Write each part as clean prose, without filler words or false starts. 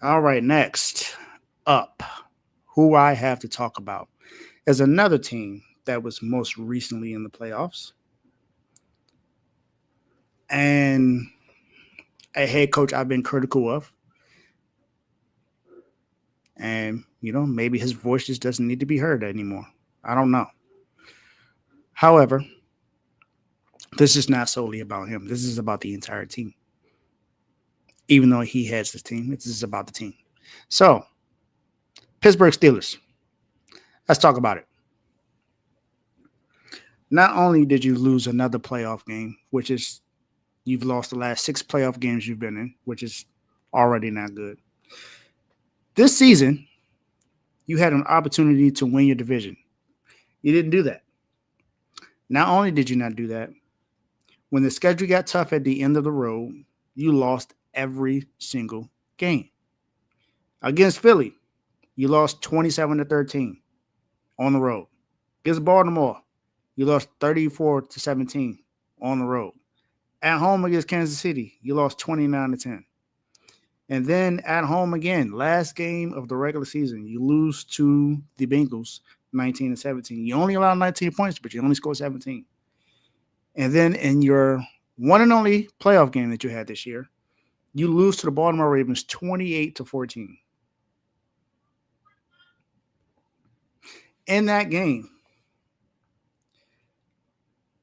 All right, next up, who I have to talk about is another team that was most recently in the playoffs and a head coach I've been critical of. And, maybe his voice just doesn't need to be heard anymore. I don't know. However, this is not solely about him. This is about the entire team. Even though he heads the team, this is about the team. So, Pittsburgh Steelers. Let's talk about it. Not only did you lose another playoff game, which is you've lost the last six playoff games you've been in, which is already not good. This season, you had an opportunity to win your division. You didn't do that. Not only did you not do that, when the schedule got tough at the end of the road, you lost every single game. Against Philly, you lost 27-13 on the road. Against Baltimore, you lost 34-17 on the road. At home against Kansas City, you lost 29-10. And then at home again, last game of the regular season, you lose to the Bengals 19-17. You only allowed 19 points, but you only scored 17. And then in your one and only playoff game that you had this year, you lose to the Baltimore Ravens 28-14. In that game,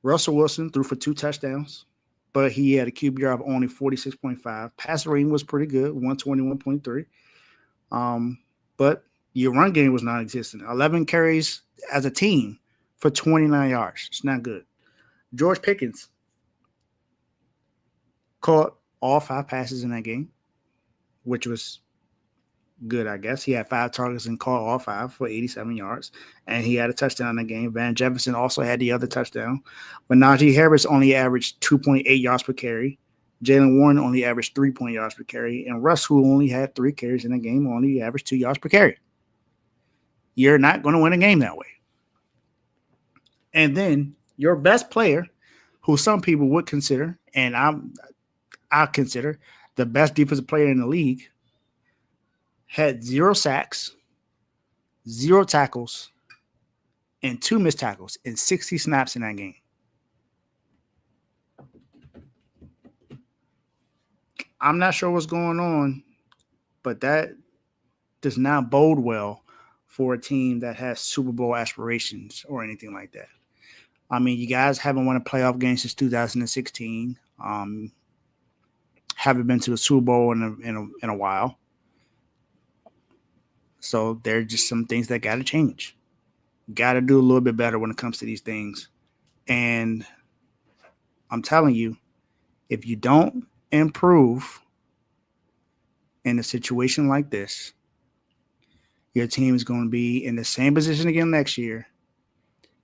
Russell Wilson threw for 2 touchdowns, but he had a QBR of only 46.5. Passer rating was pretty good, 121.3. But your run game was non-existent. 11 carries as a team for 29 yards. It's not good. George Pickens caught all 5 passes in that game, which was good, I guess. He had 5 targets and caught all 5 for 87 yards, and he had a touchdown in the game. Van Jefferson also had the other touchdown, but Najee Harris only averaged 2.8 yards per carry. Jalen Warren only averaged 3 yards per carry, and Russ, who only had 3 carries in the game, only averaged 2 yards per carry. You're not going to win a game that way. And then your best player, who some people would consider, and I consider the best defensive player in the league, had 0 sacks, 0 tackles, and 2 missed tackles in 60 snaps in that game. I'm not sure what's going on, but that does not bode well for a team that has Super Bowl aspirations or anything like that. I mean, you guys haven't won a playoff game since 2016. Haven't been to a Super Bowl in a while. So there are just some things that got to change. Got to do a little bit better when it comes to these things. And I'm telling you, if you don't improve in a situation like this, your team is going to be in the same position again next year.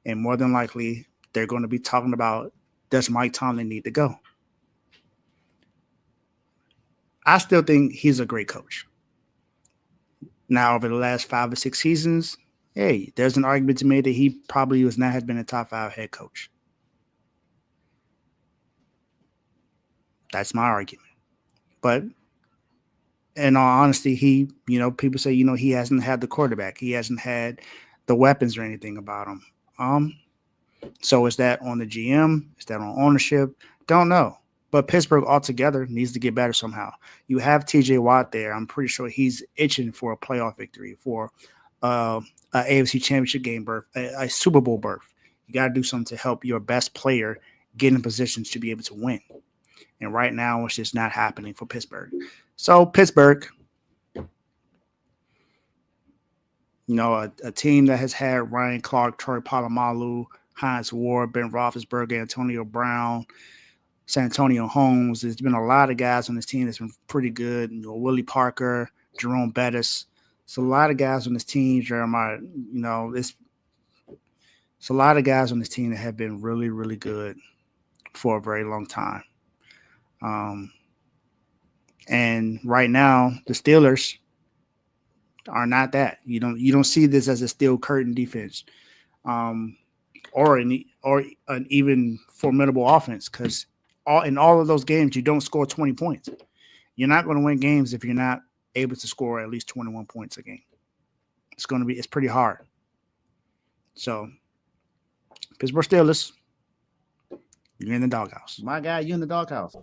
And more than likely, they're going to be talking about, does Mike Tomlin need to go? I still think he's a great coach. Now, over the last 5 or 6 seasons, hey, there's an argument to be made that he probably has been a top 5 head coach. That's my argument. But in all honesty, people say, he hasn't had the quarterback. He hasn't had the weapons or anything about him. So is that on the GM? Is that on ownership? Don't know. But Pittsburgh altogether needs to get better somehow. You have TJ Watt there. I'm pretty sure he's itching for a playoff victory, for an AFC Championship game berth, a Super Bowl berth. You got to do something to help your best player get in positions to be able to win. And right now, it's just not happening for Pittsburgh. So Pittsburgh, a team that has had Ryan Clark, Troy Polamalu, Hines Ward, Ben Roethlisberger, Antonio Brown, Santonio Holmes. There's been a lot of guys on this team that's been pretty good. Willie Parker, Jerome Bettis. It's a lot of guys on this team, Jeremiah. It's a lot of guys on this team that have been really, really good for a very long time. And right now, the Steelers are not that. You don't see this as a steel curtain defense, or an even formidable offense, because in all of those games, you don't score 20 points. You're not going to win games if you're not able to score at least 21 points a game. It's pretty hard. So, Pittsburgh Steelers, you're in the doghouse. My guy, you in the doghouse.